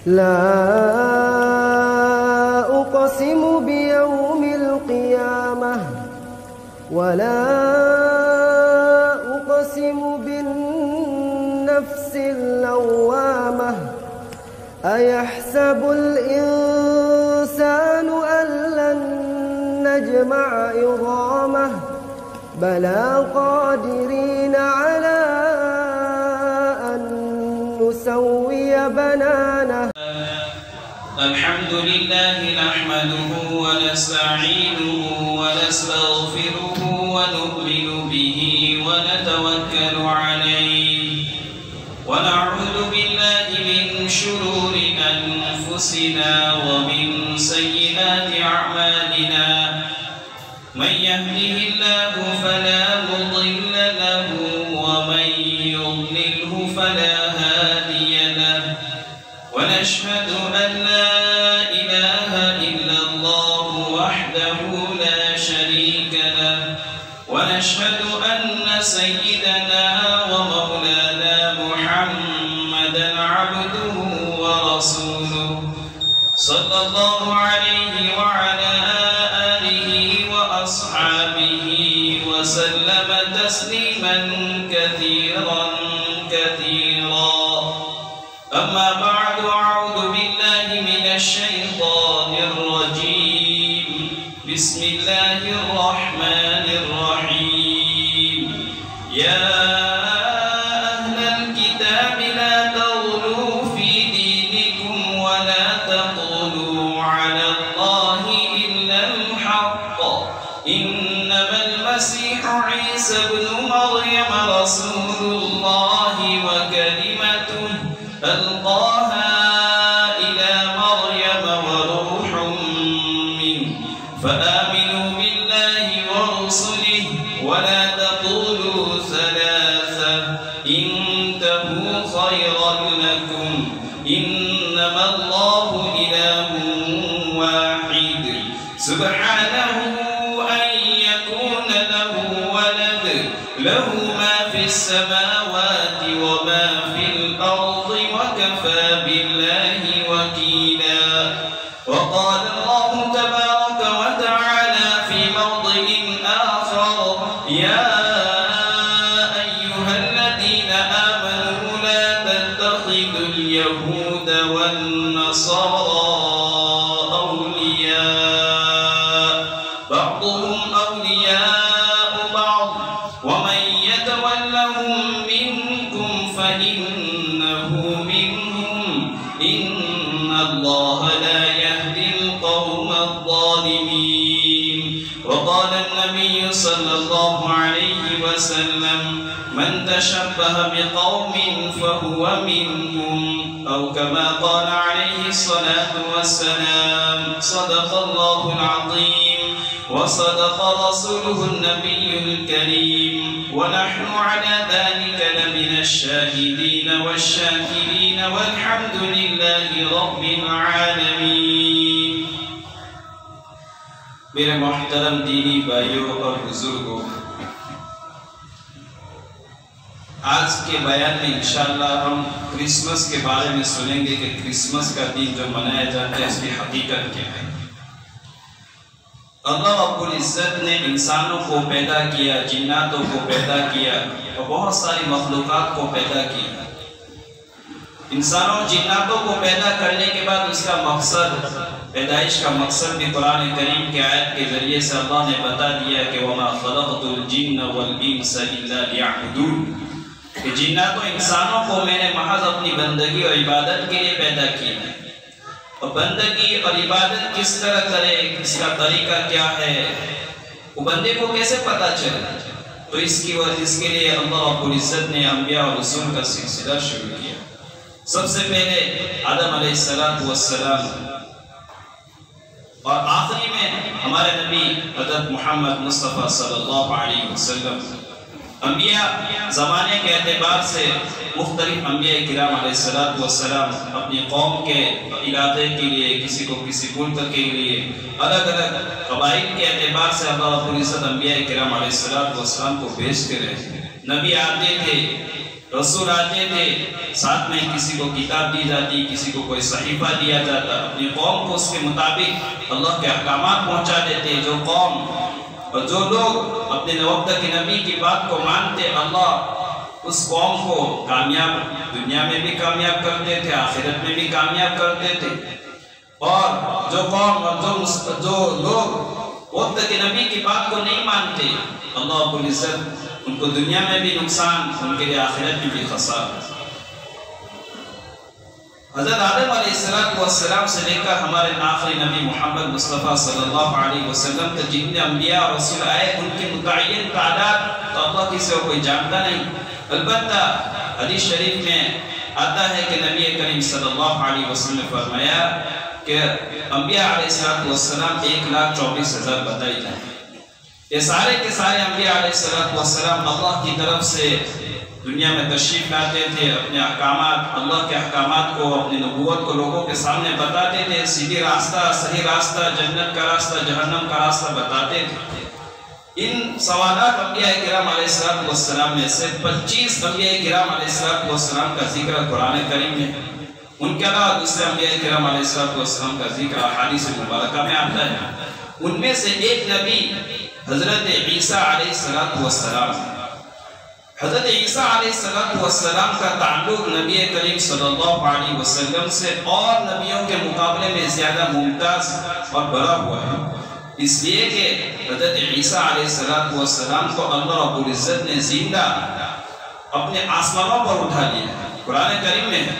لا أقسم بيوم القيامة ولا أقسم بالنفس اللوامة أيحسب الإنسان أن لن نجمع عظامه بلى قادرين على أن نسوي بنانه. الحمد لله نحمده ونستعينه ونستغفره ونؤمن به ونتوكل عليه ونعوذ بالله من شرور أنفسنا ومن سيئات أعمالنا من يهده الله فلا مضل له ومن يضلله فلا هادي له ونشهد أن لا إله إلا الله وحده لا شريك له ونشهد أن سيدنا ومولانا محمدا عبده ورسوله صلى الله عليه وعلى آله وأصحابه وسلم تسليما كثيرا كثيرا. أما بعد أعوذ بالله من الشيطان الرجيم بسم الله الرحمن الرحيم يا أهل الكتاب لا تغلوا في دينكم ولا تقولوا على الله إلا الحق إنما المسيح عيسى ابن مريم رسول الله وكلمته ألقاها إلى مريم وروح منه فآمنوا بالله ورسله ولا تقولوا ثلاثة انتهوا خيرا لكم إنما الله إله واحد سبحانه أن يكون له ولد له ما في السماوات وما في الأرض وكفى بالله وكيلا. وقال الله تبارك وتعالى في موضع آخر يا أيها الذين آمنوا لا تتخذوا اليهود والنصارى أولياء بعضهم أولياء بعض ومن يتولهم منكم فإنه منهم إن الله لا يهدي القوم الظالمين. وقال النبي صلى الله عليه وسلم من تشبه بقوم فهو منهم أو كما قال عليه الصلاة والسلام. صدق الله العظيم وصدق رسوله النبي الكريم ونحن على ذلك لمن الشاهدين والشاكرين والحمد لله رب العالمين. میرے محترم دینی بھائیوں اور بزرگوں، آج کے بیان میں انشاءاللہ ہم کرسمس کے بارے میں سنیں گے کہ کرسمس کا دن جو منایا جاتا ہے اس کی حقیقت کیا ہے۔ اللہ رب العزت نے انسانوں کو پیدا کیا، جناتوں کو پیدا کیا اور بہت ساری مخلوقات کو پیدا کیا۔ انسانوں جناتوں کو پیدا کرنے کے بعد اس کا مقصد، پیدائش کا مقصد بھی قرآن کریم کی آیت کے ذریعے سے اللہ نے بتا دیا کہ وَمَا خَلَقْتُ الْجِنَّ وَالْإِنسَ إِلَّا لِيَعْبُدُونِ، کہ جنات و انسانوں کو میں نے محض اپنی بندگی اور عبادت کے لیے پیدا کیا ہے۔ اور بندگی اور عبادت کس طرح کرے، اس کا طریقہ کیا ہے، وہ بندے کو کیسے پتا چلے، تو اس کے لیے اللہ رب العزت نے انبیاء اور رسول کا سلسلہ شروع کیا۔ سب سے پہلے آدم علیہ السلام اور آخری میں ہمارے نبی حضرت محمد مصطفیٰ صلی اللہ علیہ وسلم۔ انبیاء زمانے کے اعتبار سے مختلف انبیاء کرام علیہ السلام اپنی قوم کے علاقے کے لیے، کسی کو کسی ملک کے لیے، الگ الگ قبائل کے اعتبار سے اللہ رب العزت انبیاء کرام علیہ السلام کو بھیجتے رہے۔ نبی آتے تھے رسول آتے تھے، ساتھ میں کسی کو کتاب دی جاتی، کسی کو کوئی صحیفہ دیا جاتا، اپنی قوم کو اس کے مطابق اللہ کے احکامات پہنچا دیتے۔ جو قوم اور جو لوگ اپنے وقت کے نبی کی بات کو مانتے، اللہ اس قوم کو کامیاب، دنیا میں بھی کامیاب کرتے تھے، آخرت میں بھی کامیاب کرتے تھے۔ اور جو قوم اور جو لوگ وقت کے نبی کی بات کو نہیں مانتے، اللہ رب العزت ان کو دنیا میں بھی نقصان، ان کے لیے آخرت میں بھی خسارہ۔ حضرت آدم علیہ السلام سے لے کر ہمارے آخری نبی محمد مصطفیٰ صلی اللہ علیہ وسلم تک جتنے انبیاء اور رسول آئے، ان کی متعین تعداد تو اللہ کی سوا کوئی جانتا نہیں۔ البتہ حدیث شریف میں آتا ہے کہ نبی کریم صلی اللہ علیہ وسلم نے فرمایا کہ انبیاء علیہ السلام 1,24,000 بتائی جائیں۔ یہ سارے کے سارے انبیاء علیہ السلام اللہ کی طرف سے دنیا میں تشریف لاتے تھے، اپنے احکامات، اللہ کے احکامات کو، اپنی نبوت کو لوگوں کے سامنے بتاتے تھے، سیدھی راستہ، صحیح راستہ، جنت کا راستہ، جہنم کا راستہ بتاتے تھے۔ ان سوالات انبیاء کرام علیہ السلام میں سے 25 انبیاء کرام علیہ السلام کا ذکر قرآن کریم میں، ان کے علاوہ دوسرے انبیاء کرام علیہ السلام کا ذکر احادیث مبارکہ میں آتا ہے۔ ان میں سے ایک نبی حضرت عیسیٰ علیہ السلام، حضرت عیسیٰ علیہ السلام کا تعلق نبی کریم صلی اللہ علیہ وسلم سے اور نبیوں کے مقابلے میں زیادہ ممتاز اور بڑا ہوا ہے، اس لیے کہ حضرت عیسیٰ علیہ السلام کو اللہ رب العزت نے زندہ اپنے آسمانوں پر اٹھا لیا ہے۔ قرآن کریم میں ہے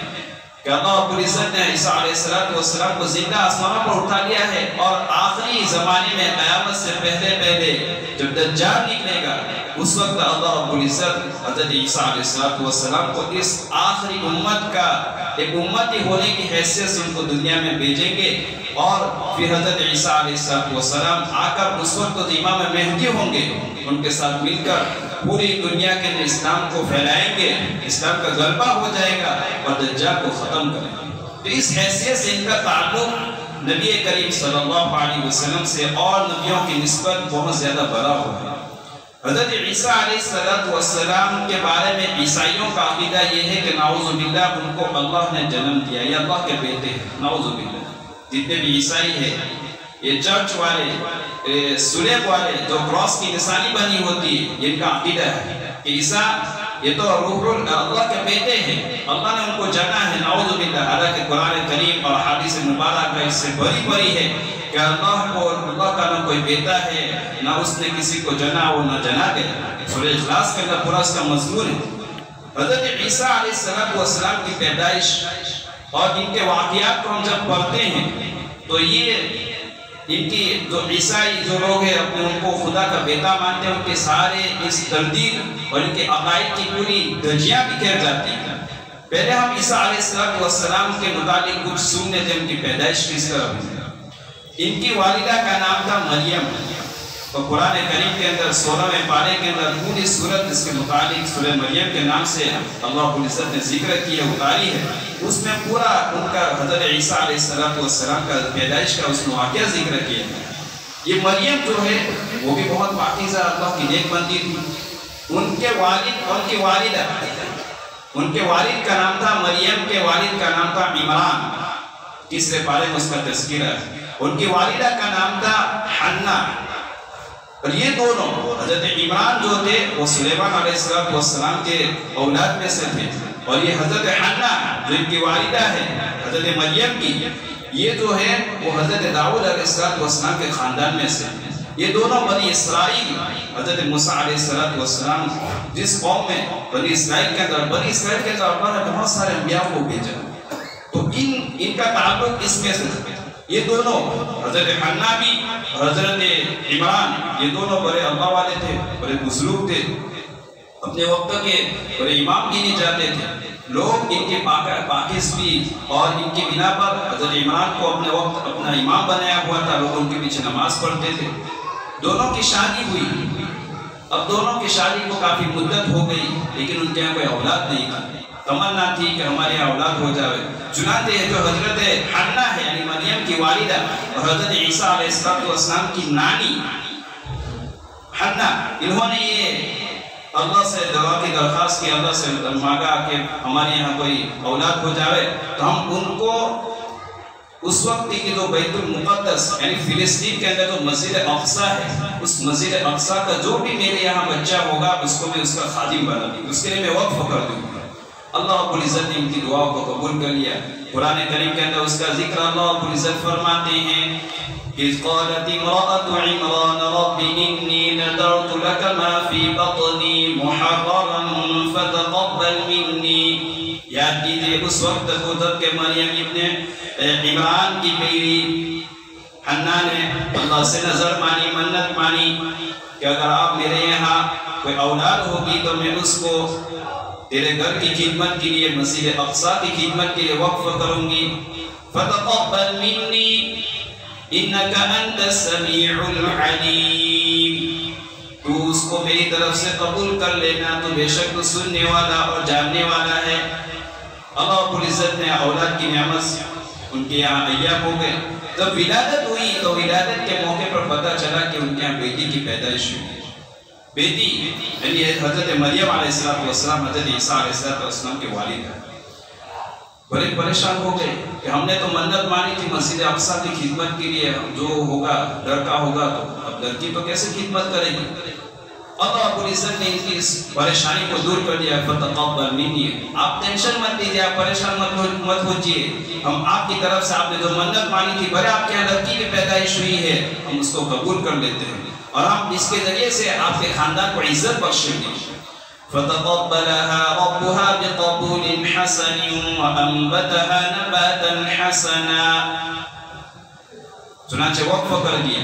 کہ اللہ رب العزت نے عیسیٰ علیہ السلام کو زندہ آسمانوں پر اٹھا لیا ہے، اور آخری زمانے میں قیامت سے پہلے جب دجال نکلے گا، اس وقت اللہ رب العزت حضرت عیسیٰ علیہ السلام کو اس آخری امت کا ایک امتی ہونے کی حیثیت سے ان کو دنیا میں بھیجیں گے، اور پھر حضرت عیسیٰ علیہ السلام آ کر اس وقت امام مہدی ہوں گے، ان کے ساتھ مل کر پوری دنیا کے لیے اسلام کو پھیلائیں گے، اسلام کا غلبہ ہو جائے گا اور دجال کو ختم کریں گے۔ تو اس حیثیت سے ان کا تعلق نبی کریم صلی اللہ علیہ وسلم سے اور نبیوں کی نسبت بہت زیادہ بڑا ہوا ہے۔ حضرت عیسیٰ علیہ السلام کے بارے میں عیسائیوں کا عقیدہ یہ ہے کہ نعوذ باللہ ان کو اللہ نے جنم دیا، یہ اللہ کے بیٹے ہیں، نعوذ باللہ۔ جتنے بھی عیسائی ہیں، یہ چرچ والے، سلیب والے، جو کراس کی نشانی بنی ہوتی ہے، یہ ان کا عقیدہ ہے کہ عیسیٰ یہ تو روح اللہ کے بیٹے ہیں، اللہ نے ان کو جنا ہے، نعوذ باللہ۔ حالانکہ قرآن کریم اور حدیث مبارکہ اس سے بری ہے کہ اللہ کا نہ کوئی بیٹا ہے، نہ اس نے کسی کو جنا، وہ نہ جنا گیا۔ سورہ اخلاص کے اندر پورا اس کا مضمون ہے۔ حضرت عیسیٰ علیہ السلام کی پیدائش اور ان کے واقعات کو ہم جب پڑھتے ہیں تو یہ ان کی جو عیسائی جو لوگ ہیں اپنے ان کو خدا کا بیٹا مانتے ہیں، ان کے سارے اس تردید اور ان کے عقائد کی پوری دھجیاں بکھر جاتی ہیں۔ پہلے ہم عیسیٰ علیہ السلام کے متعلق کچھ سننے تھے، ان کی پیدائش کس طرح ہوئی۔ ان کی والدہ کا نام تھا مریم، تو قرآن کریم کے اندر 16ویں پارے کے اندر پوری سورت اس کے متعلق سورہ مریم کے نام سے اللہ رب العزت نے ذکر کیا، اتاری ہے۔ اس میں پورا ان کا حضرت عیسیٰ علیہ السلام کا پیدائش کا اس نے واقعہ ذکر کیا ہے۔ یہ مریم جو ہے وہ بھی بہت پاکیزہ اللہ کی نیک بندی تھی۔ ان کے والد اور ان کی والدہ، ان کے والد کا نام تھا مریم، کے والد کا نام تھا عمران، تیسرے پارے میں اس کا تذکرہ ہے۔ ان کی والدہ کا نام تھا حنا، اور یہ دونوں حضرت عمران جو تھے وہ سلیمان علیہ السلام کے اولاد میں سے تھے، اور یہ حضرت حنا جو ان کی والدہ ہے حضرت مریم کی، یہ جو ہے وہ حضرت داؤد علیہ السلام کے خاندان میں سے۔ یہ دونوں بنی اسرائیل، حضرت موسیٰ علیہ السلام جس قوم میں بنی اسرائیل کے اندر اللہ نے بہت سارے انبیاء کو بھیجا، تو ان کا تعلق اس میں سے یہ دونوں حضرت حنا بھی اور حضرت عمران، یہ دونوں بڑے اللہ والے تھے، بڑے بزرگ تھے، اپنے وقت کے بڑے امام گنے جاتے تھے۔ لوگ ان کے پاکیز بھی اور ان کی بنا پر حضرت عمران کو اپنے وقت اپنا امام بنایا ہوا تھا، لوگ ان کے پیچھے نماز پڑھتے تھے۔ دونوں کی شادی ہوئی، اب دونوں کی شادی کو کافی مدت ہو گئی، لیکن ان کے یہاں کوئی اولاد نہیں تھا۔ تمنا تھی کہ ہمارے یہاں اولاد ہو جائے، چنانچہ جو حضرت حنا ہے یعنی مریم کی والدہ اور حضرت عیسیٰ علیہ السلام کی نانی حنا، انہوں نے یہ اللہ سے دعا کی درخواست کی، اللہ سے مانگا کہ ہمارے یہاں کوئی اولاد ہو جائے، تو ہم ان کو اس وقت کی جو بیت المقدس یعنی فلسطین کے اندر جو مسجد اقصی ہے، اس مسجد اقصی کا جو بھی میرے یہاں بچہ ہوگا اس کو میں اس کا خادم بنا دوں، اس کے لیے میں وقف کر دوں گا۔ اللہ رب العزت نے ان کی دعا کو قبول کر لیا۔ قرآن کریم کے اندر اس کا ذکر اللہ رب العزت فرماتے ہیں إذ قالت امرأة عمران رب إني نذرت لك ما في بطني محررا فتقبل مني۔ یاد کیجئے اس وقت کو جب کہ مریم ابن عمران کی بیوی حنا نے اللہ سے نظر مانی، منت مانی کہ اگر آپ میرے یہاں کوئی اولاد ہوگی تو میں اس کو تیرے گھر کی خدمت کے لیے، مسجد اقصی کی خدمت کے لیے وقف کروں گی۔ فتقبل منی انک انت السمیع العلیم، تو اس کو میری طرف سے قبول کر لینا، تو بے شک تو سننے والا اور جاننے والا ہے۔ اللہ رب العزت نے اولاد کی نعمت ان کے یہاں عیاں ہو گئے۔ جب ولادت ہوئی تو ولادت کے موقع پر پتہ چلا کہ ان کے یہاں بیٹی کی پیدائش ہوئی۔ بیٹی یعنی حضرت مریم علیہ السلام حضرت عیسیٰ علیہ السلام کے والد ہیں۔ بڑے پریشان ہو گئے کہ ہم نے تو منت مانی تھی مسجد اقصی کی خدمت کے لیے، جو ہوگا لڑکا ہوگا تو اب لڑکی تو کیسے خدمت کرے گی۔ اللہ رب العزت نے ان کی اس پریشانی کو دور کر دیا۔ فتقبل منی، آپ ٹینشن مت لیجیے، آپ پریشان مت ہوجیے، ہم آپ کی طرف سے آپ نے جو منت مانی تھی، بڑے آپ کے یہاں لڑکی کی پیدائش ہوئی ہے، ہم اس کو قبول کر لیتے ہیں اور ہم اس کے ذریعے سے آپ کے خاندان کو عزت بخشیں گے۔ فتقبلها ربها بقبول حسن وأنبتها نباتا حسنا، چنانچہ وقف کر دیا۔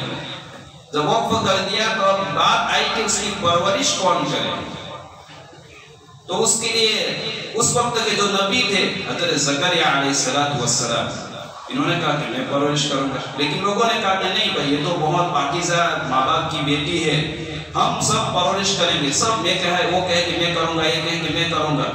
جب وقف کر دیا تو اب بات آئی کہ اس کی پرورش کون کرے، تو اس کے لیے اس وقت کے جو نبی تھے حضرت زکریا علیہ السلام، انہوں نے کہا کہ میں پرورش کروں گا، لیکن لوگوں نے کہا کہ نہیں بھائی یہ تو بہت پاکیزہ ماں باپ کی بیٹی ہے، ہم سب پرورش کریں گے، سب میں کہے وہ کہے کہ میں کروں گا، یہ کہے کہ میں کروں گا۔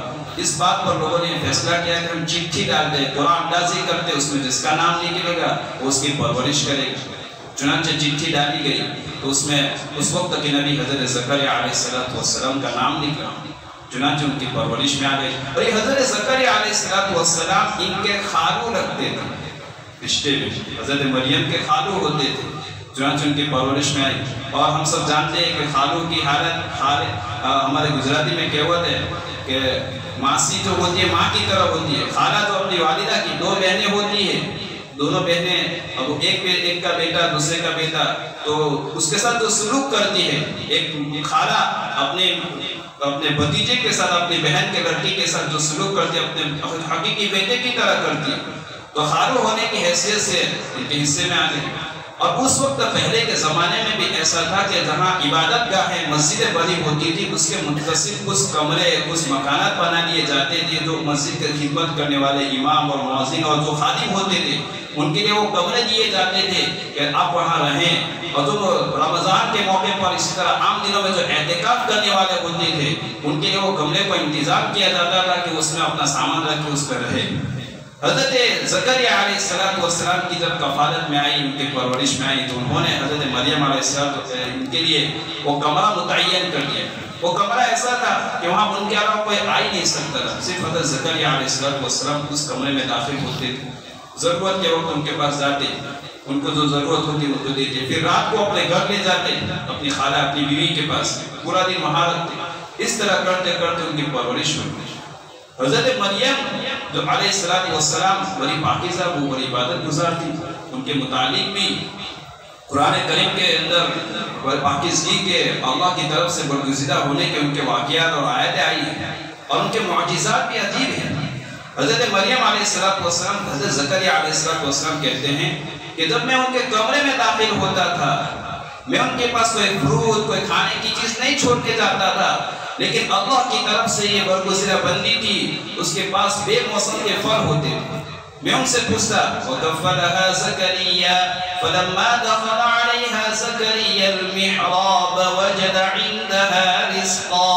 اس بات پر لوگوں نے فیصلہ کیا کہ ہم چٹھی ڈال دیں، قرآن اندازی کرتے، اس میں جس کا نام نکلے گا وہ اس کی پرورش کرے گا۔ چنانچہ چٹھی ڈالی گئی تو اس میں اس وقت کے نبی حضرت زکریا علیہ السلام کا نام نکلا، چنانچہ ان کی پرورش میں آ گئی۔ اور یہ حضرت زکریا علیہ السلام ان کے خالو رکھتے تھے، رشتے میں حضرت مریم کے خالو ہوتے تھے، چنانچہ ان کی پرورش میں آئی۔ اور ہم سب جانتے ہیں کہ خالو کی حالت ہمارے گجراتی میں کہوت ہے کہ ماسی جو ہوتی ہے ماں کی طرح ہوتی ہے، خالہ تو اپنی والدہ کی، دو بہنیں ہوتی ہیں، دونوں بہنیں، اب ایک کا بیٹا دوسرے کا بیٹا، تو اس کے ساتھ جو سلوک کرتی ہے، ایک خالہ اپنے بھتیجے کے ساتھ، اپنی بہن کے لڑکی کے ساتھ جو سلوک کرتی ہے اپنے حقیقی بیٹے کی طرح کرتی ہے، تو خالو ہونے کی حیثیت سے ان کے حصے میں آ گئی۔ اور اس وقت پہلے کے زمانے میں بھی ایسا تھا کہ جہاں عبادت گاہیں مسجدیں بنی ہوتی تھی، اس کے متصل کچھ کمرے، کچھ مکانات بنا دیے جاتے تھے، جو مسجد کی خدمت کرنے والے امام اور مؤذن اور جو خادم ہوتے تھے ان کے لیے وہ کمرے دیے جاتے تھے کہ آپ وہاں رہیں۔ اور جو رمضان کے موقع پر اسی طرح عام دنوں میں جو اعتکاف کرنے والے ہوتے تھے ان کے لیے وہ کمرے کو انتظام کیا جاتا تھا کہ اس میں اپنا سامان رکھ کے اس پر رہے۔ حضرت زکریا علیہ السلام کی جب کفالت میں آئی، ان کے پرورش میں آئی، تو انہوں نے حضرت مریم علیہ السلام ان کے لیے وہ کمرہ متعین کر دیا۔ وہ کمرہ ایسا تھا کہ وہاں ان کے علاوہ کوئی آ ہی نہیں سکتا تھا، صرف حضرت زکریا علیہ السلام اس کمرے میں داخل ہوتے تھے، ضرورت کے وقت ان کے پاس جاتے، ان کو جو ضرورت ہوتی وہ تو دیتے، پھر رات کو اپنے گھر لے جاتے اپنی خالہ اپنی بیوی کے پاس، پورا دن وہاں رکھتے۔ اس طرح کرتے کرتے ان کی پرورش ہوئی۔ حضرت مریم جو علیہ السلام بڑی پاکیزہ، وہ بڑی عبادت گزار تھی، ان کے متعلق بھی قرآن کریم کے اندر پاکیزگی کے اللہ کی طرف سے برگزیدہ ہونے کے ان کے واقعات اور آیتیں آئی ہیں، اور ان کے معجزات بھی عجیب ہیں۔ حضرت مریم علیہ السلام حضرت زکریا علیہ السلام کہتے ہیں کہ جب میں ان کے کمرے میں داخل ہوتا تھا، میں ان کے پاس کوئی فروٹ، کوئی کھانے کی چیز نہیں چھوڑ کے جاتا تھا، لیکن اللہ کی طرف سے یہ برگزیدہ بندی تھی، اس کے پاس بے موسم کے پھل ہوتے تھے۔ میں ان سے پوچھتا وَكَفَّلَهَا زَكَرِيَّا فَلَمَّا دَخَلَ عَلَيْهَا زَكَرِيَّا الْمِحْرَابَ وَجَدَ عِندَهَا رِزْقًا۔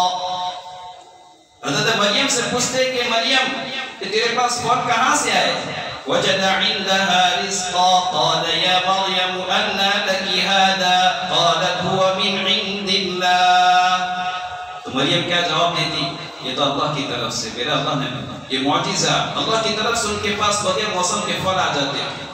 حضرت مریم سے پوچھتے کہ مریم تیرے پاس پھل کہاں سے آئے؟ وَجَدَ عِندَهَا رِزْقًا قَالَ يَا مَرْيَمُ أَنَّى لَكِ هَذَا قَالَتْ هُوَ مِنْ عِنْدِ اللَّهِ۔ تو مریم کیا یہ تو اللہ کی طرف سے، میرا اللہ نے، یہ معجزہ اللہ کی طرف سے ان کے پاس بغیر موسم کے پھل آ جاتے ہیں۔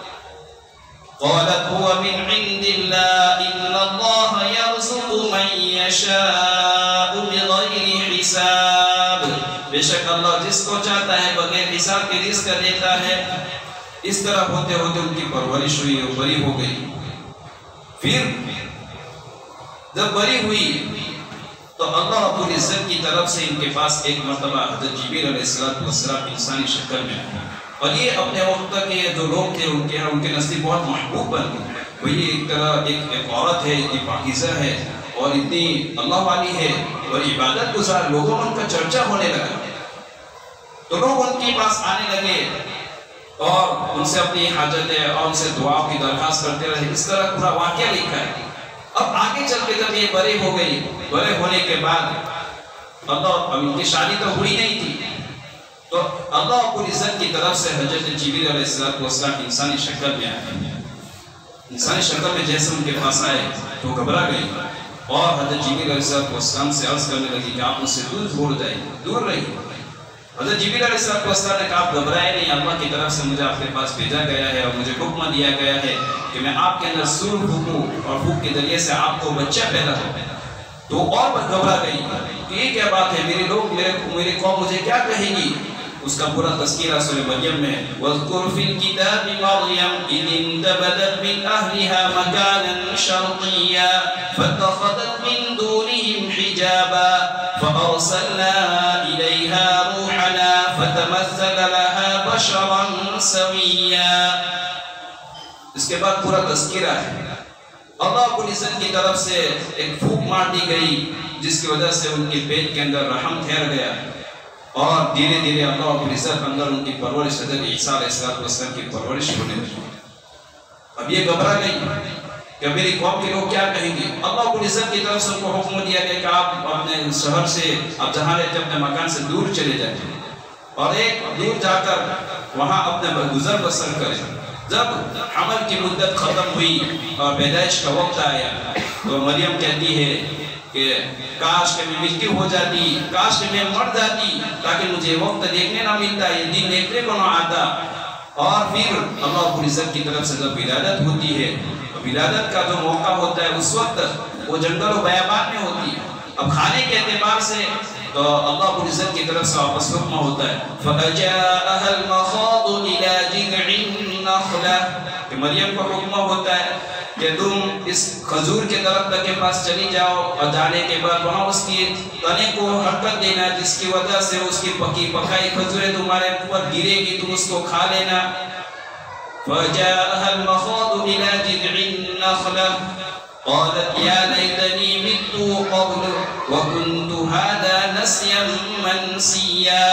قالت هو من عند الله ان الله يرزق من يشاء بغیر حساب، بے شک اللہ جس کو چاہتا ہے بغیر حساب کے رزق دیتا ہے۔ اس طرح ہوتے ہوتے ان کی پرورش ہوئی اور بڑی ہو گئی۔ پھر جب بڑی ہوئی تو اللہ رب العزت کی طرف سے ان کے پاس ایک مرتبہ حضرت جبریل علیہ السلام انسانی شکل میں آئے، اور یہ اپنے وقت کے جو لوگ تھے ان کے نزدیک بہت محبوب بن گئے۔ وہی ایک طرح ایک عورت ہے، اتنی پاکیزہ ہے اور اتنی اللہ والی ہے اور عبادت گزار، لوگوں میں ان کا چرچا ہونے لگا، تو لوگ ان کے پاس آنے لگے اور ان سے اپنی حاجتیں اور ان سے دعا کی درخواست کرتے رہے۔ اس طرح پورا واقعہ لکھا ہے۔ اب آگے چل کے جب یہ بڑے ہو گئی، بڑے ہونے کے بعد اب ان کی شادی تو ہوئی نہیں تھی، تو اللہ رب العزت کی طرف سے حضرت جبریل علیہ السلام انسانی شکل میں آئے۔ انسانی شکل میں جیسے ان کے پاس آئے تو گھبرا گئی اور حضرت جبریل علیہ السلام سے عرض کرنے لگی کہ آپ مجھ سے دور جائیں، دور رہیے۔ حضرت جبریل علیہ السلام نے کہا آپ گھبرائے نہیں، اللہ کی طرف سے مجھے آپ کے پاس بھیجا گیا ہے اور مجھے حکم دیا گیا ہے کہ میں آپ کے اندر سور پھونکوں اور پھونک کے ذریعے سے آپ کو بچہ پیدا ہو۔ تو اور گھبرا گئی کہ یہ کیا بات ہے، میرے لوگ میری قوم مجھے کیا کہے گی۔ اس کا پورا تذکرہ سورہ مریم میں ہے۔ وَاذْكُرْ فِي الْكِتَابِ مَرْيَمَ إِذِ انتَبَذَتْ مِنْ أَهْلِهَا مَكَانًا شَرْقِيًّا فَاتَّخَذَتْ مِنْ دُونِهِمْ حِجَابًا فَأَرْسَلْنَا إِلَيْهَا رُوحَنَا فَتَمَثَّلَ لَهَا بَشَرًا سَوِيًّا۔ اس کے بعد پورا تذکرہ ہے۔ اللہ رب العزت کی طرف سے ایک پھونک مار دی گئی جس کی وجہ سے ان کے پیٹ کے اندر رحم ٹھہر گیا، اور دھیرے دھیرے اللہ رب العزت اندر ان کی پرورش، حضرت عیسیٰ علیہ السلام کی پرورش ہونے لگی۔ اب یہ گھبرا گئی کہ میری قوم کے لوگ کیا کہیں گے۔ اللہ رب العزت کی طرف سے ان کو حکم دیا گیا کہ آپ اپنے شہر سے، آپ جہاں رہتے اپنے مکان سے دور چلے جائیں اور ایک دور جا کر وہاں اپنے گزر بسر کریں۔ جب حمل کی مدت ختم ہوئی اور پیدائش کا وقت آیا تو مریم کہتی ہے کہ کاش کہ میں ملتی ہو جاتی، کاش کہ میں مر جاتی تاکہ مجھے وقت دیکھنے نہ ملتا، یہ دن دیکھنے کو نہ آتا۔ اور پھر اللہ رب العزت کی طرف سے جب ولادت ہوتی ہے، ولادت کا جو موقع ہوتا ہے اس وقت وہ جنگل و بیابان میں ہوتی ہے۔ اب کھانے کے اعتبار سے تو اللہ رب العزت کی طرف سے واپس حکم ہوتا ہے فَأَجَاءَهَا الْمَخَاضُ إِلَى جِذْعِ النَّخْلَةِ، کہ مریم کو حکم ہوتا ہے کہ تم اس کھجور کے درخت کے پاس چلی جاؤ اور جانے کے بعد وہاں اس کی تنے کو حرکت دینا جس کی وجہ سے اس کی پکائی کھجوریں تمہارے اوپر گرے گی، تم اس کو کھا لینا۔ فَجَاءَهَا الْمَخَاضُ إِلَى جِذْعِ النَّخْلَةِ قالت يا ليتني مت قبل وكنت هذا نسيا منسيا۔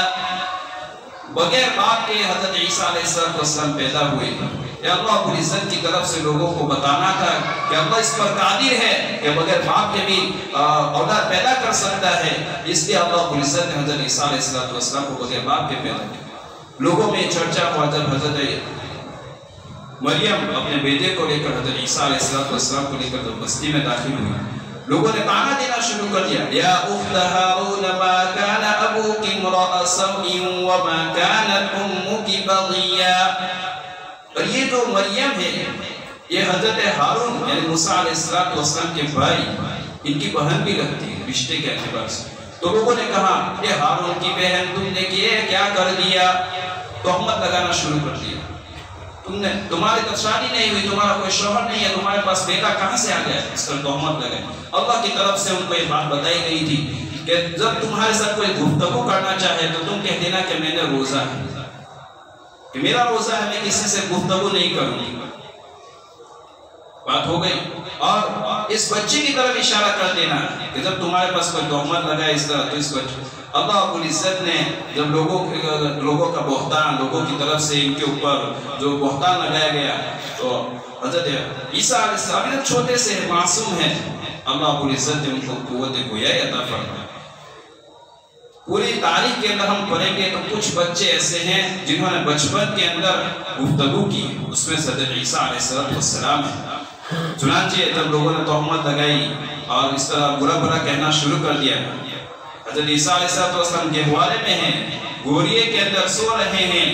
بغیر باپ کے حضرت عیسیٰ علیہ السلام پیدا ہوئے۔ اللہ رب العزت کی طرف سے لوگوں کو بتانا تھا کہ اللہ اس پر قادر ہے کہ بغیر باپ کے بھی اولاد پیدا کر سکتا ہے، اس لیے اللہ رب العزت نے حضرت عیسیٰ علیہ السلام کو بغیر باپ کے پیدا کیا۔ لوگوں میں چرچا ہوا جب حضرت مریم اپنے بیٹے کو لے کر حضرت عیسیٰ علیہ السلام کو لے کر جب بستی میں داخل ہوئی، لوگوں نے تانا دینا شروع کر دیا، یا اخت ہارون ما کان ابوک امرأ سوء وما کانت امک بغیا۔ اور یہ جو مریم ہے یہ حضرت ہارون یعنی موسیٰ علیہ السلام کے بھائی، ان کی بہن بھی لگتی ہے رشتے کے اعتبار سے۔ تو لوگوں نے کہا کہ ہارون کی بہن تم نے کیا کر دیا، تہمت لگانا شروع کر دیا، تمہاری تو شادی نہیں ہوئی، تمہارا کوئی شوہر نہیں ہے، تمہارے پاس بیٹا کہاں سے آ گیا، اس پر تہمت لگائی۔ اللہ کی طرف سے ان کو یہ بات بتائی گئی تھی کہ جب تمہارے ساتھ کوئی گفتگو کرنا چاہے تو تم کہہ دینا کہ میں نے روزہ ہے، کہ میرا روزہ ہے، میں کسی سے گفتگو نہیں کروں گی۔ بات ہو گئی۔ اور اس بچے کی طرف اشارہ کر دینا کہ جب تمہارے پاس کوئی تہمت لگائے اس طرح تو اس بچے، اللہ رب العزت نے جب لوگوں کا بہتان، لوگوں کی طرف سے ان کے اوپر جو بہتان لگایا گیا تو حضرت عیسیٰ علیہ السلام چھوٹے سے معصوم ہیں، اللہ رب العزت نے ان کو قوت گویائی عطا فرمائی۔ پوری تاریخ کے اندر ہم پڑھیں گے تو کچھ بچے ایسے ہیں جنہوں نے بچپن کے اندر گفتگو کی، اس میں حضرت عیسیٰ علیہ السلام ہے۔ چنانچہ جب لوگوں نے تہمت لگائی اور اس طرح برا برا کہنا شروع کر دیا، حضرت عیسیٰ علیہ السلام گہوارے میں ہیں، گوریے کے اندر سو رہے ہیں،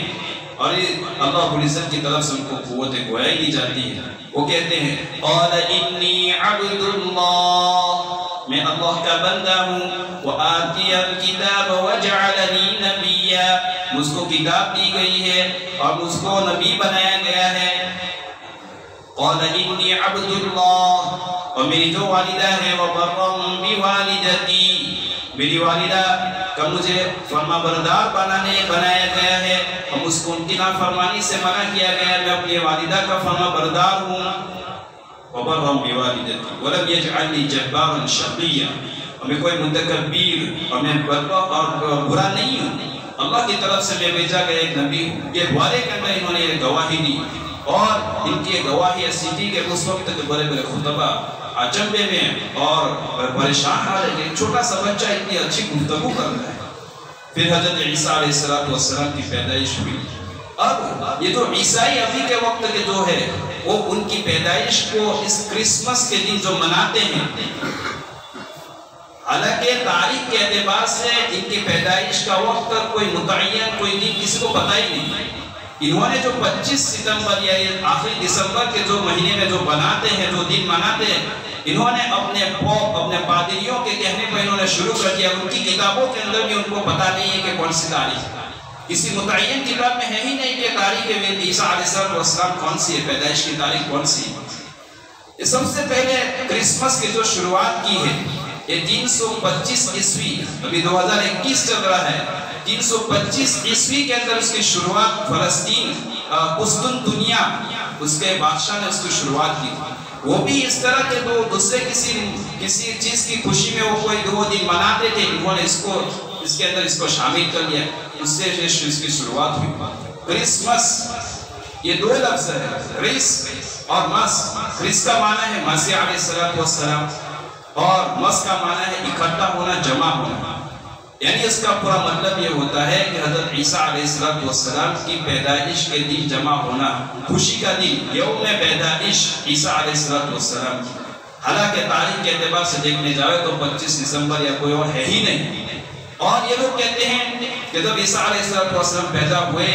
اور اللہ رب العزت کی طرف سے ان کو قوت گویائی دی جاتی ہے۔ وہ کہتے ہیں قال انی عبد اللہ، میں اللہ کا بندہ ہوں، وآتی الکتاب وجعلنی نبیا، مجھ کو کتاب دی گئی ہے اور مجھ کو نبی بنایا گیا ہے۔ قال انی عبد اللہ، اور میری جو والدہ ہے وبرا بوالدتی، میری والدہ کا مجھے فرما بردار بنایا گیا ہے، اور مجھ کو ان کی نافرمانی سے منع کیا گیا، میں اپنی والدہ کا فرما بردار ہوں۔ وبرا بوالدتی ولم یجعلنی جبارا شقیا، اور میں کوئی متکبر اور میں برا نہیں ہوں، اللہ کی طرف سے میں بھیجا گیا ایک نبی ہوں۔ یہ گہوارے کے اندر انہوں نے یہ گواہی دی، اور ان کی گواہی ایسی تھی کہ اس وقت کے بڑے بڑے خطبہ اچنبے میں اور پریشان آ رہے کہ چھوٹا سا بچہ اتنی اچھی گفتگو کر رہا ہے۔ پھر حضرت عیسیٰ علیہ السلام کی پیدائش ہوئی۔ اب یہ جو عیسائی ابھی کے وقت کے جو ہے وہ ان کی پیدائش کو اس کرسمس کے دن جو مناتے ہیں، حالانکہ تاریخ کے اعتبار سے ان کی پیدائش کا وقت کوئی متعین کوئی دن کسی کو پتہ ہی نہیں۔ انہوں نے جو 25 ستمبر یا آخری دسمبر کے جو مہینے میں جو بناتے ہیں، جو دن مناتے ہیں، انہوں نے اپنے پادریوں کے کہنے پر انہوں نے شروع کر دیا۔ ان کی کتابوں کے اندر بھی ان کو پتہ نہیں ہے کہ کون سی تاریخ ہے، کسی متعین کتاب میں ہے ہی نہیں کہ تاریخ عیسیٰ علیہ السلام کون سی ہے، پیدائش کی تاریخ کون سی ہے۔ یہ سب سے پہلے کرسمس کی جو شروعات کی ہے یہ 325 عیسوی، ابھی 2021 چل رہا ہے، 325 عیسوی کے اندر اس کی شروعات فلسطین قسطنطنیہ اس کے بادشاہ نے اس کی شروعات کی۔ وہ بھی اس طرح کے دوسرے کسی چیز کی خوشی میں وہ کوئی دو دن مناتے تھے، انہوں نے اس کے اندر اس کو شامل کر لیا، اس سے اس کی شروعات ہوئی۔ کرسمس یہ دو لفظ ہے، کرس اور مس۔ کرس کا معنی ہے مسیح علیہ السلام، اور مس کا معنی ہے اکٹھا ہونا، جمع ہونا۔ یعنی اس کا پورا مطلب یہ ہوتا ہے کہ حضرت عیسیٰ علیہ السلام کی پیدائش کے دن جمع ہونا، خوشی کا دن، یوم پیدائش عیسیٰ علیہ السلام کی۔ حالانکہ تاریخ کے اعتبار سے دیکھنے جائے تو 25 دسمبر یا کوئی اور ہے ہی نہیں۔ اور یہ لوگ کہتے ہیں کہ جب عیسیٰ علیہ السلام پیدا ہوئے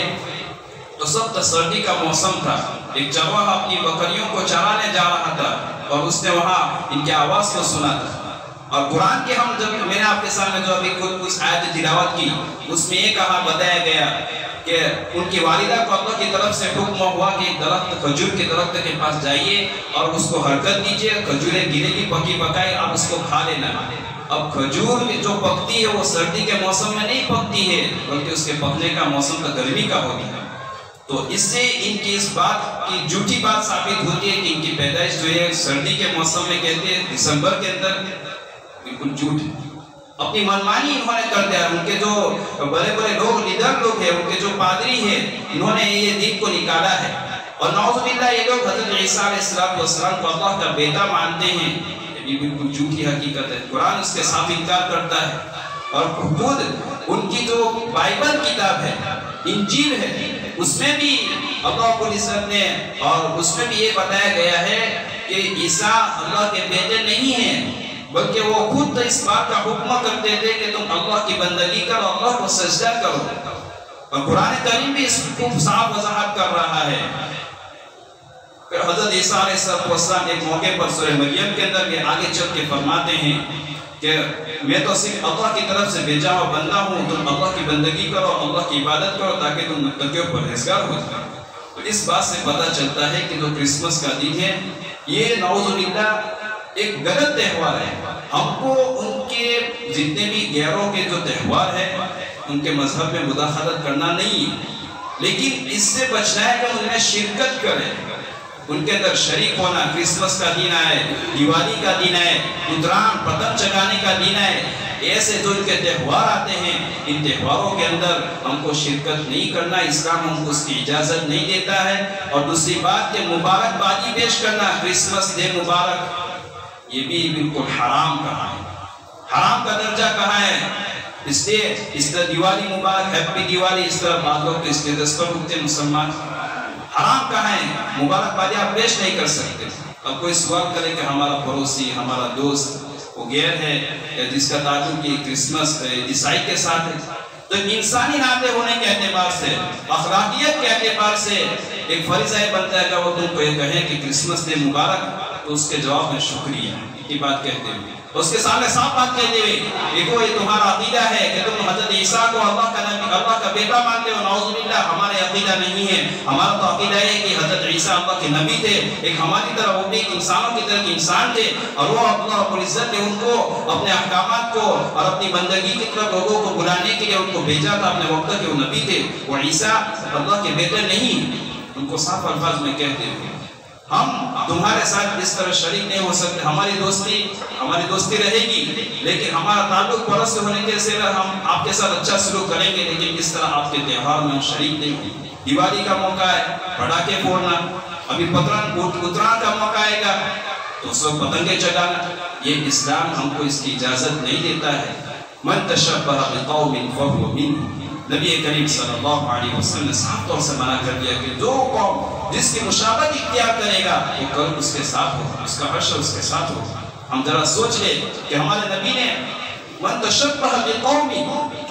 تو سخت سردی کا موسم تھا، ایک چرواہا اپنی بکریوں کو چرانے جا رہا تھا اور اس نے وہاں ان کی آواز کو سنا تھا۔ اور قرآن کے میں نے آپ کے سامنے جو ابھی کچھ آیت تلاوت کی، اس میں یہ بتایا گیا کہ ان کی والدہ کو اللہ کی طرف سے حکم ہوا کہ کھجور کے درخت کے پاس جائیے اور اس کو حرکت دیجیے، کھجوریں گرے گی پکی پکائی، آپ اس کو کھا لینا۔ اب کھجور جو پکتی ہے وہ سردی کے موسم میں نہیں پکتی ہے، بلکہ اس کے پکنے کا موسم تو گرمی کا ہوتا ہے۔ تو اس سے ان کی اس بات کی جھوٹی بات ثابت ہوتی ہے کہ ان کی پیدائش جو ہے سردی کے موسم میں کہتے ہیں دسمبر کے اندر، بالکل جھوٹ ہے۔ اپنی منمانی انہوں نے کر دیا۔ ان کے جو بڑے بڑے لوگ، لیڈر لوگ ہیں، ان کے جو پادری ہیں، انہوں نے یہ دن کو نکالا ہے۔ اور نعوذ باللہ یہ لوگ حضرت عیسیٰ علیہ السلام کو اللہ کا بیٹا مانتے ہیں، یہ بالکل جھوٹی حقیقت ہے۔ قرآن اس کے ساتھ انکار کرتا ہے، اور خود ان کی جو بائبل کتاب ہے، انجیل ہے، اس میں بھی اللہ رب العزت نے اور اس میں بھی یہ بتایا گیا ہے کہ عیسیٰ اللہ کے بیٹے نہیں ہیں، بلکہ وہ خود اس بات کا حکم کرتے تھے کہ تم اللہ کی بندگی کرو، اللہ کو سجدہ کرو۔ اور قرآن کریم بھی اس کو صاف وضاحت کر رہا ہے۔ پھر حضرت عیسیٰ علیہ السلام ایک موقع پر سورہ مریم کے اندر یہ آگے چل کے فرماتے ہیں کہ میں تو صرف اللہ کی طرف سے بھیجا ہوا بندہ ہوں، تم اللہ کی بندگی کرو، اللہ کی عبادت کرو تاکہ تم متقیوں پرہیزگار ہو جاؤ۔ تو اس بات سے پتہ چلتا ہے کہ جو کرسمس کا دن ہے یہ نعوذ باللہ ایک غلط تہوار ہے۔ ہم کو ان کے جتنے بھی غیروں کے جو تہوار ہیں ان کے مذہب میں مداخلت کرنا نہیں ہے، لیکن اس سے بچنا ہے کہ ان میں شرکت کریں، ان کے اندر شریک ہونا۔ کرسمس کا دن ہے، دیوالی کا دن ہے، اتران پتنگ چگانے کا دن ہے، ایسے جو ان کے تہوار آتے ہیں ان تہواروں کے اندر ہم کو شرکت نہیں کرنا، اسلام ہم کو اس کی اجازت نہیں دیتا ہے۔ اور دوسری بات کہ مبارکبادی پیش کرنا، کرسمس ڈے مبارک، یہ بھی بالکل حرام کہا ہے۔ حرام کا درجہ کہاں ہے؟ اس لیے اس طرح دیوالی مبارک، ہیپی دیوالی، اس طرح بعض لوگ اس کے دستور ہوتے مسلمان، حرام کہاں ہے؟ مبارکبادی آپ پیش نہیں کر سکتے۔ اب کوئی سوال کرے کہ ہمارا پڑوسی، ہمارا دوست وہ غیر ہے یا جس کا تعلق یہ کرسمس عیسائی کے ساتھ ہے. تو انسانی ناطے ہونے کے اعتبار سے، اخلاقیت کے اعتبار سے ایک فریضہ بنتا ہے کہ وہ تم کو یہ کہیں کہ کرسمس ڈے مبارک، تو اس کے جواب میں شکریہ کی بات کہتے ہوئے، اس کے سامنے صاف بات کہتے ہوئے، دیکھو یہ تمہارا عقیدہ ہے کہ تم حضرت عیسیٰ کو اللہ کا نبی، اللہ کا بیٹا مانتے ہو. نعوذ باللہ، ہمارے عقیدہ نہیں ہے. ہمارا تو عقیدہ ہے کہ حضرت عیسیٰ اللہ کے نبی تھے، ایک ہماری طرح، وہ بھی ایک انسانوں کی طرح انسان تھے، اور وہ اللہ رب العزت نے ان کو اپنے احکامات کو اور اپنی بندگی کی طرف لوگوں کو بلانے کے لیے ان کو بھیجا تھا اپنے وقت کے. وہ نبی تھے، وہ عیسیٰ اللہ کے بیٹے نہیں. ان کو صاف الفاظ میں کہتے ہوئے ہم تمہارے ساتھ اس طرح شریک نہیں ہو سکتے. ہماری دوستی رہے گی، لیکن ہمارا تعلق پرس سے ہونے کے سے ہم آپ کے ساتھ اچھا سلوک کریں گے، لیکن اس طرح آپ کے تہوار میں ہم شریک نہیں ہوں. دیوالی کا موقع ہے، پٹاخے پھوڑنا، ابھی اتران کا موقع آئے گا تو اس وقت پتنگیں چلانا، یہ اسلام ہم کو اس کی اجازت نہیں دیتا ہے. من تشبہ بقوم فہو منہم، نبی کریم صلی اللہ علیہ وسلم نے صاف طور سے منع کر دیا کہ جو قوم جس کی مشابہت اختیار کرے گا وہ کل اس کے ساتھ ہو، اس کا حشر اس کے ساتھ ہو. ہم ذرا سوچ لیں کہ ہمارے نبی نے من تشبہ بقوم،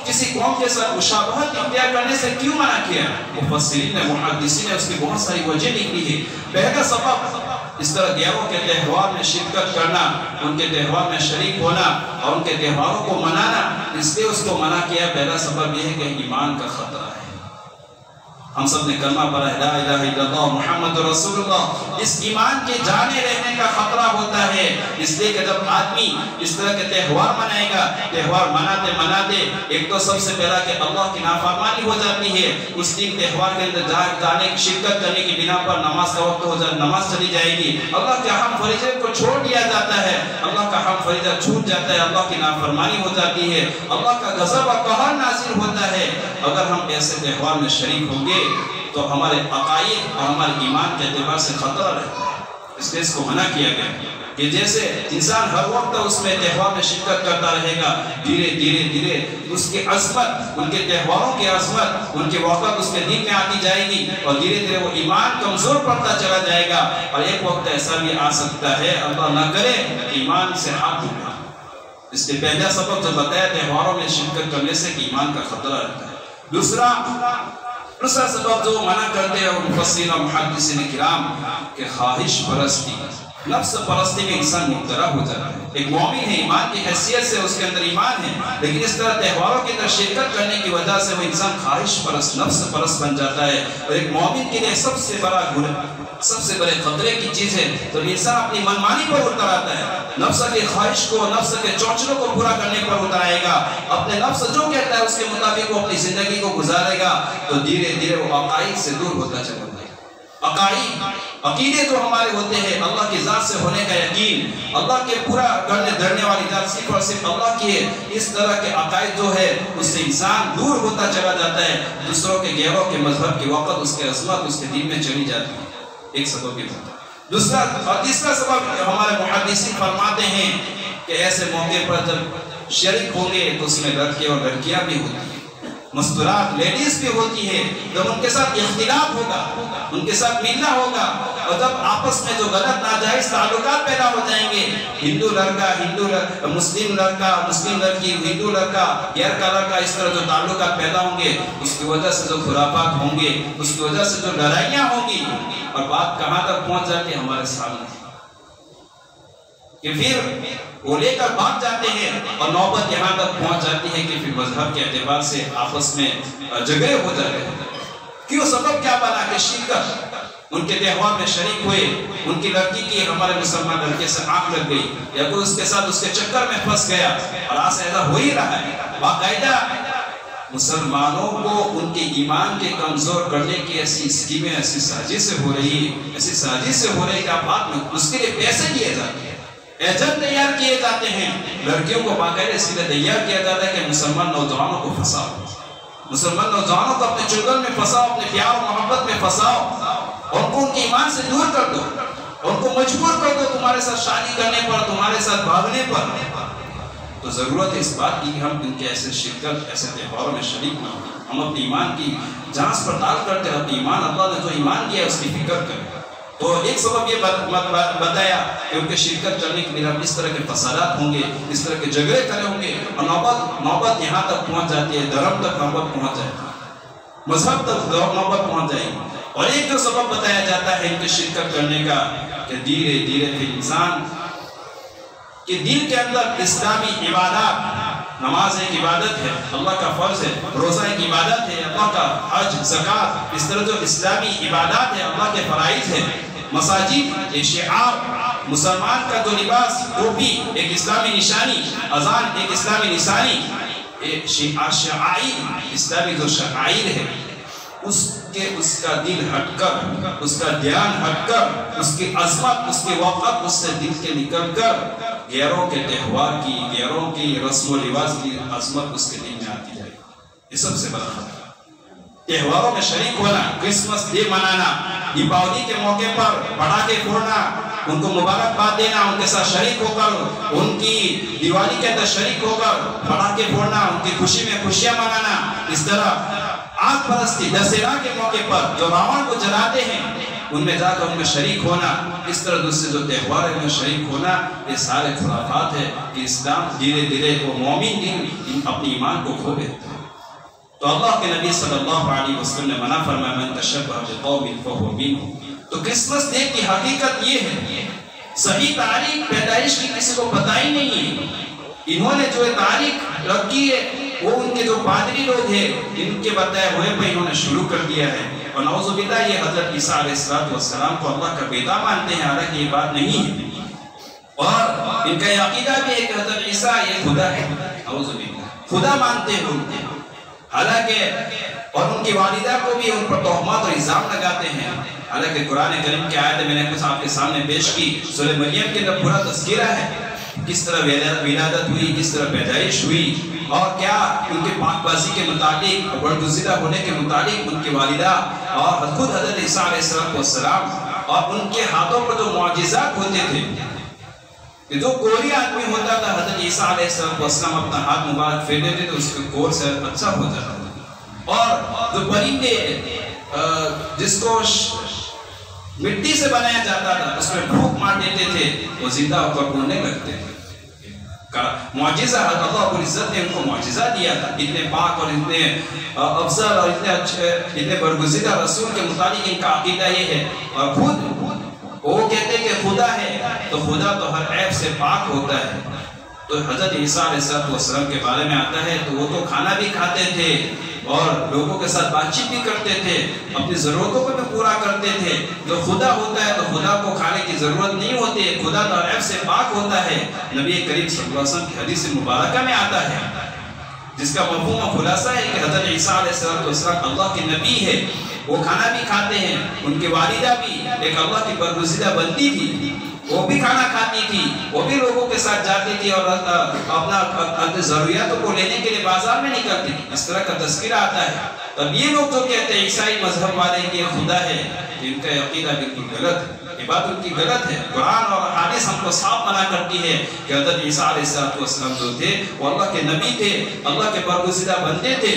کسی قوم کے ساتھ مشابہت اختیار کرنے سے کیوں منع کیا؟ مفسرین نے، محدثین نے اس کی بہت ساری وجہ نکلی ہے. پہلا سبب، اس طرح غیروں کے تہوار میں شرکت کرنا، ان کے تہوار میں شریک ہونا اور ان کے تہواروں کو منانا، اس لیے اس کو منع کیا. پہلا سبب یہ ہے کہ ایمان کا خطرہ ہے. ہم سب نے کلمہ پڑھا ہے، لا الہ الا اللہ محمد رسول اللہ. اس ایمان کے جانے رہنے کا خطرہ ہوتا ہے. اس لیے کہ جب آدمی اس طرح کے تہوار منائے گا، تہوار مناتے ایک تو سب سے پہلا کہ اللہ کی نافرمانی ہو جاتی ہے. اس دن تہوار کے اندر جانے شرکت کرنے کی بنا پر نماز کا وقت ہو جائے، نماز چلی جائے گی، اللہ کے اہم فریضے کو چھوڑ دیا جاتا ہے، اللہ کا اہم فریضہ چھوٹ جاتا ہے، اللہ کی نافرمانی ہو جاتی ہے، اللہ کا غضب اور قہر نازل ہوتا ہے. اگر ہم ایسے تہوار میں شریک ہوں گے تو ہمارے عقائد اور ہمارے ایمان کے اعتبار سے خطرہ رہتا ہے. اس لیے اس کو منع کیا گیا کہ جیسے انسان ہر وقت اس میں تہوار میں شرکت کرتا رہے گا، دھیرے اس کی عظمت، ان کے تہواروں کی عظمت، ان کے وقت اس کے دل میں آتی جائے گی، اور دھیرے وہ ایمان کمزور پڑتا چلا جائے گا. اور ایک وقت ایسا بھی آ سکتا ہے، اللہ نہ کرے، ایمان سے ہاتھ اٹھا. اس کے پہلا سبب جو بتایا تہواروں میں شرکت کرنے سے کہ ایمان کا خطرہ رہتا ہے. دوسرا سبب جو منع کرتے ہیں مفسرین اور محدثین کرام کہ خواہش پرستی، نفس پرستی میں انسان مبتلا ہو جاتا ہے. ایک مومن ہے، ایمان کی حیثیت سے اس کے اندر ایمان ہے، لیکن اس طرح تہواروں کی طرف شرکت کرنے کی وجہ سے وہ انسان خواہش پرست، نفس پرست بن جاتا ہے. اور ایک مومن کے لیے سب سے بڑے خطرے کی چیز ہے تو انسان اپنی منمانی پر اتر آتا ہے، نفس کی خواہش کو، نفس کے چوچلوں کو پورا کرنے پر اتر آئے گا، اپنے نفس جو کہتا ہے اس کے مطابق وہ اپنی زندگی کو گزارے گا. تو دھیرے وہ عقائد سے دور ہوتا چلا جائے گا. عقیدے جو ہمارے ہوتے ہیں، اللہ کی ذات سے ہونے کا یقین، اللہ کے پورا کرنے دھرنے والی ذات صرف اور صرف اللہ کی ہے، اس طرح کے عقائد جو ہے اس سے انسان دور ہوتا چلا جاتا ہے. دوسروں کے غیروں کے مذہب کے وقت اس کے عظمت اس کے دل میں چلی جاتی ہے. ایک سبب یہ ہوتا ہے. تیسرا سبب ہمارے محدثین فرماتے ہیں کہ ایسے موقع پر جب شریک ہوں گے تو اس میں لڑکے اور لڑکیاں بھی ہوتی ہیں، مستورات لیڈیز بھی ہوتی ہے. جب ان کے ساتھ اختلاف ہوگا، ان کے ساتھ ملنا ہوگا، اور جب آپس میں جو غلط ناجائز تعلقات پیدا ہو جائیں گے، ہندو لڑکا مسلم لڑکا، مسلم لڑکی ہندو لڑکا، غیر کا لڑکا، اس طرح جو تعلقات پیدا ہوں گے، اس کی وجہ سے جو خرافات ہوں گے، اس کی وجہ سے جو لڑائیاں ہوں گی، اور بات کہاں تک پہنچ جاتی ہے ہمارے سامنے کہ پھر وہ لے کر بھاگ جاتے ہیں، اور نوبت یہاں تک پہنچ جاتی ہے کہ پھر مذہب کے اعتبار سے آپس میں جھگڑے ہو جاتے ہیں. کیوں؟ سبب کیا بنا کہ شرکت، ان کے تہوار میں شریک ہوئے، ان کی لڑکی کی ہمارے مسلمان لڑکے سے آنکھ لگ گئی، یا کوئی اس کے ساتھ اس کے چکر میں پھنس گیا، اور آج ایسا ہو ہی رہا ہے. باقاعدہ مسلمانوں کو ان کے ایمان کے کمزور کرنے کی ایسی اسکیمیں، ایسی سازشیں ہو رہی ہے کہ آپ بات میں اس کے لیے پیسے دیے جاتے ہیں، ایجنٹ تیار کیے جاتے ہیں، لڑکیوں کو باقاعدہ اس کے لیے تیار کیا جاتا ہے کہ مسلمان نوجوانوں کو پھنساؤ، مسلمان نوجوانوں کو اپنے چنگل میں پھنساؤ، اپنے پیار و محبت میں پھنساؤ، ان کو ان کے ایمان سے دور کر دو، ان کو مجبور کر دو تمہارے ساتھ شادی کرنے پر، تمہارے ساتھ بھاگنے پر. تو ضرورت ہے اس بات کی کہ ہم ان کے ایسے شرکت، ایسے تہواروں میں شریک نہ ہوں. ہم اپنے ایمان کی جانچ پڑتال کرتے ہیں، اپنے ایمان، اللہ نے جو ایمان دیا ہے اس کی فکر کریں. تو ایک سبب یہ بتایا کہ ان کے شرکت کرنے کے لیے اس طرح کے فسادات ہوں گے، اس طرح کے جھگڑے کرے ہوں گے، اور نوبت یہاں تک پہنچ جاتی ہے، دھرم تک نوبت پہنچ جائے گی، مذہب تک نوبت پہنچ جائے گی۔ اور ایک جو سبب بتایا جاتا ہے ان کے شرکت کرنے کا کہ دھیرے دھیرے پھر انسان کہ دل کے اندر اسلامی عبادات، نماز ایک عبادت ہے، اللہ کا فرض ہے، روزہ ایک عبادت ہے، اللہ کا حج، زکوٰۃ، اس طرح جو اسلامی عبادات ہے، اللہ کے فرائض ہے، مساجد ایک شعار، مسلمان کا جو لباس ٹوپی ایک اسلامی نشانی، اذان ایک اسلامی نشانی، شعائر اسلامی جو شعائر ہے، اس کا دل ہٹ کر، اس کا دھیان ہٹ کر، اس کی عظمت، اس کے وقت اس سے دل کے نکل کر غیروں کے تہوار کی، غیروں کی رسم و رواج کی عظمت اس کے دل میں آتی ہے۔ یہ سب سے بڑا خطرہ۔ تہواروں میں شریک ہونا، کرسمس ڈے منانا، دیپاولی کے موقع پر پٹاخے پھوڑنا، ان کو مبارکباد دینا، ان کے ساتھ شریک ہو کر، ان کی دیوالی کے اندر شریک ہو کر پٹاخے پھوڑنا، ان کی خوشی میں خوشیاں منانا، اس طرح آگ پرستی دسہرہ کے موقع پر جو راون کو جلاتے ہیں ان میں جا کر ان میں شریک ہونا، اس طرح دوسرے جو تہوار ہے ان میں شریک ہونا، یہ سارے خرافات ہے کہ اسلام دھیرے دھیرے وہ مومن دن اپنی ایمان کو کھو بیٹھتا ہے۔ تو اللہ کے نبی صلی اللہ علیہ وسلم نے منع فرمایا من تشبہ بقوم فہو منہم۔ تو کرسمس ڈے کی حقیقت یہ ہے، صحیح تاریخ پیدائش کی کسی کو پتہ ہی نہیں ہے، انہوں نے جو تاریخ رکھی ہے وہ ان کے جو پادری لوگ ہیں ان کے بتائے ہوئے پہ انہوں نے شروع کر دیا ہے، اور نعوذ باللہ یہ حضرت عیسیٰ علیہ السلام کو اللہ کا بیٹا مانتے ہیں، حالانکہ یہ بات نہیں ہے، اور ان کا یہ عقیدہ بھی ہے کہ حضرت عیسیٰ یہ خدا ہے، نعوذ باللہ خدا مانتے ہیں ان کو، حالانکہ اور ان کی والدہ کو بھی ان پر تہمات اور الزام لگاتے ہیں، حالانکہ قرآن کریم کی آیت میں نے کچھ آپ کے سامنے پیش کی، سورہ مریم کے اندر پورا تذکرہ ہے کس طرح ولادت ہوئی، کس طرح پیدائش ہوئی، اور کیا ان کے پاک بازی کے متعلق، برگزیدہ ہونے کے متعلق ان کی والدہ اور خود حضرت عیسیٰ علیہ السلام اور ان کے ہاتھوں پر جو معجزات ہوتے تھے، کہ جو کوری آدمی ہوتا تھا حضرت عیسیٰ علیہ السلام اپنا ہاتھ مبارک پھیر دیتے تھے اس کے کور سے اچھا ہو جاتا تھا، اور جو پرندے جس کو مٹی سے بنایا جاتا تھا اس میں پھونک مار دیتے تھے وہ زندہ ہو کر اڑنے لگتے تھے۔ معجزہ اللہ رب العزت نے ان کو معجزہ دیا تھا، اتنے پاک اور اتنے افضل اور اتنے اچھے اتنے برگزیدہ رسول کے متعلق ان کا عقیدہ یہ ہے، اور خود وہ کہتے کہ خدا ہے تو خدا تو ہر عیب سے پاک ہوتا ہے۔ تو حضرت عیسیٰ علیہ السلام کے بارے میں آتا ہے تو وہ تو کھانا بھی کھاتے تھے اور لوگوں کے ساتھ بات چیت بھی کرتے تھے، اپنی ضرورتوں کو بھی پورا کرتے تھے۔ جو خدا ہوتا ہے تو خدا کو کھانے کی ضرورت نہیں ہوتی ہے، خدا تو عیب سے پاک ہوتا ہے۔ نبی کریم صلی اللہ علیہ وسلم کی حدیث مبارکہ میں آتا ہے جس کا مفہوم و خلاصہ ہے کہ حضرت عیسیٰ علیہ السلام اللہ کے نبی ہے، وہ کھانا بھی کھاتے ہیں، ان کی والدہ بھی ایک اللہ کی برگزیدہ بنتی تھی، وہ بھی کھانا کھاتی تھی، وہ بھی لوگوں کے ساتھ جاتی تھی اور اپنا ضروریاتوں کو لینے کے لیے بازار میں نکلتی تھی، اس طرح کا تذکرہ آتا ہے۔ تب یہ لوگ جو کہتے ہیں عیسائی مذہب والے کہ یہ خدا ہے، ان کا عقیدہ بالکل غلط ہے، یہ بات ان کی غلط ہے۔ قرآن اور حدیث ہم کو صاف منع کرتی ہے کہ حضرت عیسیٰ علیہ السلام جو تھے وہ اللہ کے نبی تھے، اللہ کے برگزیدہ بندے تھے،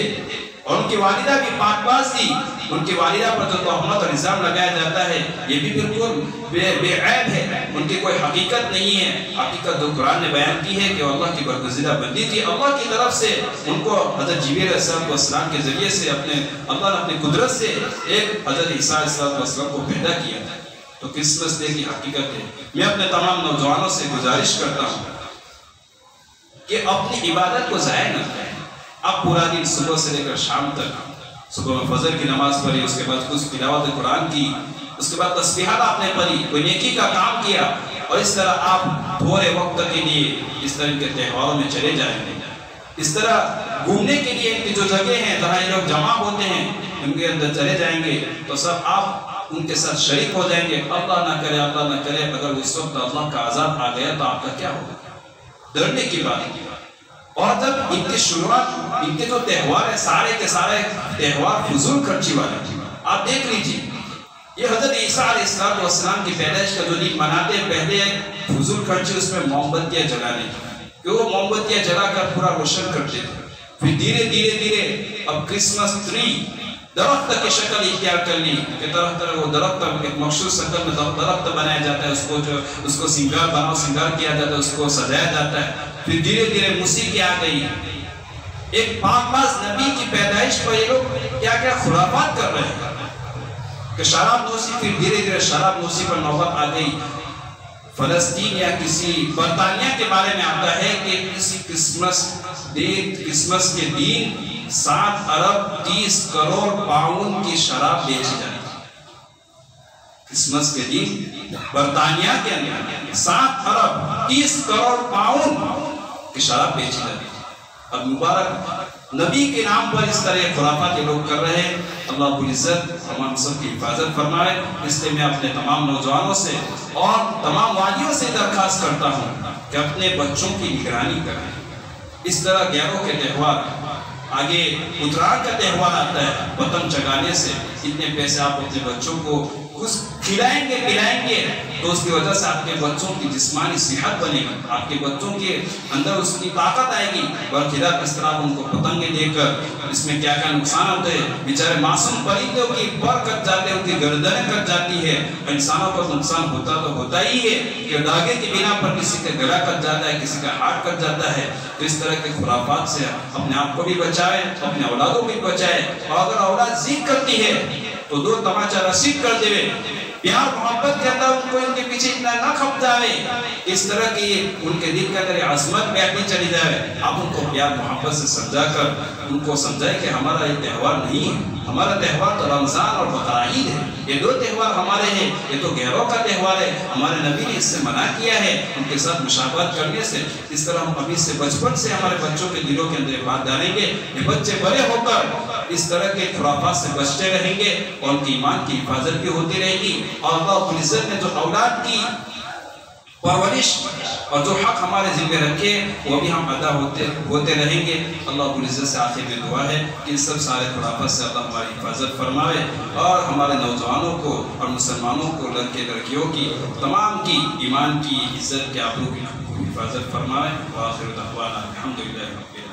اور ان کی والدہ بھی پاک باز تھی۔ ان کی والدہ پر جو تہمت اور الزام لگایا جاتا ہے یہ بھی بالکل بے عیب ہے، ان کی کوئی حقیقت نہیں ہے۔ حقیقت جو قرآن نے بیان کی ہے کہ وہ اللہ کی برگزیدہ بندی تھی، اللہ کی طرف سے ان کو حضرت جبریل علیہ السلام کے ذریعے سے اللہ نے اپنی قدرت سے ایک حضرت عیسیٰ علیہ السلام کو پیدا کیا تھا۔ تو کرسمس ڈے کی حقیقت ہے، میں اپنے تمام نوجوانوں سے گزارش کرتا ہوں کہ اپنی عبادت کو ضائع نہ کریں۔ آپ پورا دن صبح سے لے کر شام تک، صبح میں فجر کی نماز پڑھی، اس کے بعد کچھ تلاوت قرآن کی، اس کے بعد تسبیحات آپ نے پڑھی، کوئی نیکی کا کام کیا، اور اس طرح آپ تھوڑے وقت کے لیے اس طرح کے تہواروں میں چلے جائیں گے۔ اس طرح گھومنے کے لیے ان کی جو جگہ ہیں جہاں یہ لوگ جمع ہوتے ہیں ان کے اندر چلے جائیں گے تو سب آپ ان کے ساتھ شریک ہو جائیں گے۔ اللہ نہ کرے اگر اس وقت اللہ کا عذاب آ گیا تو آپ کا کیا ہوگا؟ ڈرنے کی بات ہے۔ اور جب ان کی شروعات، ان کے جو تہوار ہیں سارے کے سارے تہوار فضول خرچی والے ہیں۔ آپ دیکھ لیجئے یہ حضرت عیسیٰ علیہ السلام کی پیدائش کا جو دن مناتے ہیں، پہلے فضول خرچی اس میں موم بتیاں جلانے کی، کہ وہ موم بتیاں جلا کر پورا روشن کرتے تھے۔ پھر دھیرے اب کرسمس ٹری درخت کی شکل اختیار کر لی کہ وہ درخت ایک مخصوص شکل میں درخت بنایا جاتا ہے، اس کو سنگار کیا جاتا ہے، اس کو سجایا جاتا ہے. پھر دھیرے دھیرے موسیقی آ گئی. ایک پاک باز نبی کی پیدائش پر یہ لوگ کیا خرافات کر رہے ہیں کہ شراب نوشی. پھر دھیرے دھیرے شراب نوشی پر نوبت آ گئی. فلسطین یا کسی برطانیہ کے بارے میں آتا ہے کہ کسی کرسمس کے دن 7 ارب 30 کروڑ پاؤنڈ کی شراب بیچی جاتی ہے. کرسمس کے دن برطانیہ کے اندر 7 ارب 30 کروڑ پاؤنڈ کی شراب بیچی جاتی ہے. اب مبارک نبی کے نام پر اس طرح خرافات یہ لوگ کر رہے ہیں. اللہ رب العزت ہم سب کی حفاظت فرمائے. اس لیے میں اپنے تمام نوجوانوں سے اور تمام والدوں سے درخواست کرتا ہوں کہ اپنے بچوں کی نگرانی کریں. اس طرح غیروں کے تہوار، آگے اتران کا تہوار آتا ہے، پتنگ چگانے سے اتنے پیسے آپ اپنے بچوں کو کچھ کھلائیں گے پلائیں گے تو اس کی وجہ سے آپ کے بچوں کی جسمانی صحت بنے گی، آپ کے بچوں کے اندر اس کی طاقت آئے گی. برخلاف اس طرح ان کو پتنگیں دے کر اس میں کیا کیا نقصان ہوتے ہیں. بیچارے معصوم پرندوں کی پر کٹ جاتے ہیں، ان کی گردنیں کٹ جاتی ہے. انسانوں پر نقصان ہوتا تو ہوتا ہی ہے کہ داغے کی بنا پر کسی کا گلا کٹ جاتا ہے، کسی کا ہاتھ کٹ جاتا ہے. تو اس طرح کے خرافات سے اپنے آپ کو بھی بچائے، اپنے اولادوں کو بھی بچائے. اور اگر اولاد ضد کرتی ہے تو دو تماچا رسید کر دے، پیار محبت کے اندر ان کو ان کے پیچھے اتنا نہ کھپ جاوے. اس طرح کی ان کے دل کے اندر عظمت بیٹھنی چلی جائے. آپ ان کو پیار محبت سے سمجھا کر ان کو سمجھائے کہ ہمارا یہ تہوار نہیں ہے، ہمارا تہوار تو رمضان اور بقرعید ہے. یہ دو تہوار ہمارے ہیں، یہ تو غیروں کا تہوار ہے. ہمارے نبی نے اس سے منع کیا ہے ان کے ساتھ مشابہت کرنے سے. اس طرح ہم ابھی سے بچپن سے ہمارے بچوں کے دلوں کے اندر بات ڈالیں گے. یہ بچے بڑے ہو کر اس طرح کے خرافات سے بچتے رہیں گے اور ان کی ایمان کی حفاظت بھی ہوتی رہے گی. اور اللہ رب العزت نے جو اولاد کی پرورش اور جو حق ہمارے ذمہ رکھے وہ بھی ہم ادا ہوتے رہیں گے. اللہ رب العزت سے آخر میں دعا ہے کہ ان سب سارے خرافات سے اللہ ہماری حفاظت فرمائے اور ہمارے نوجوانوں کو اور مسلمانوں کو، لڑکے لڑکیوں کی تمام کی ایمان کی عزت کے آبرو کی حفاظت فرمائے. وآخر دعوانا الحمدللہ رب العالمین.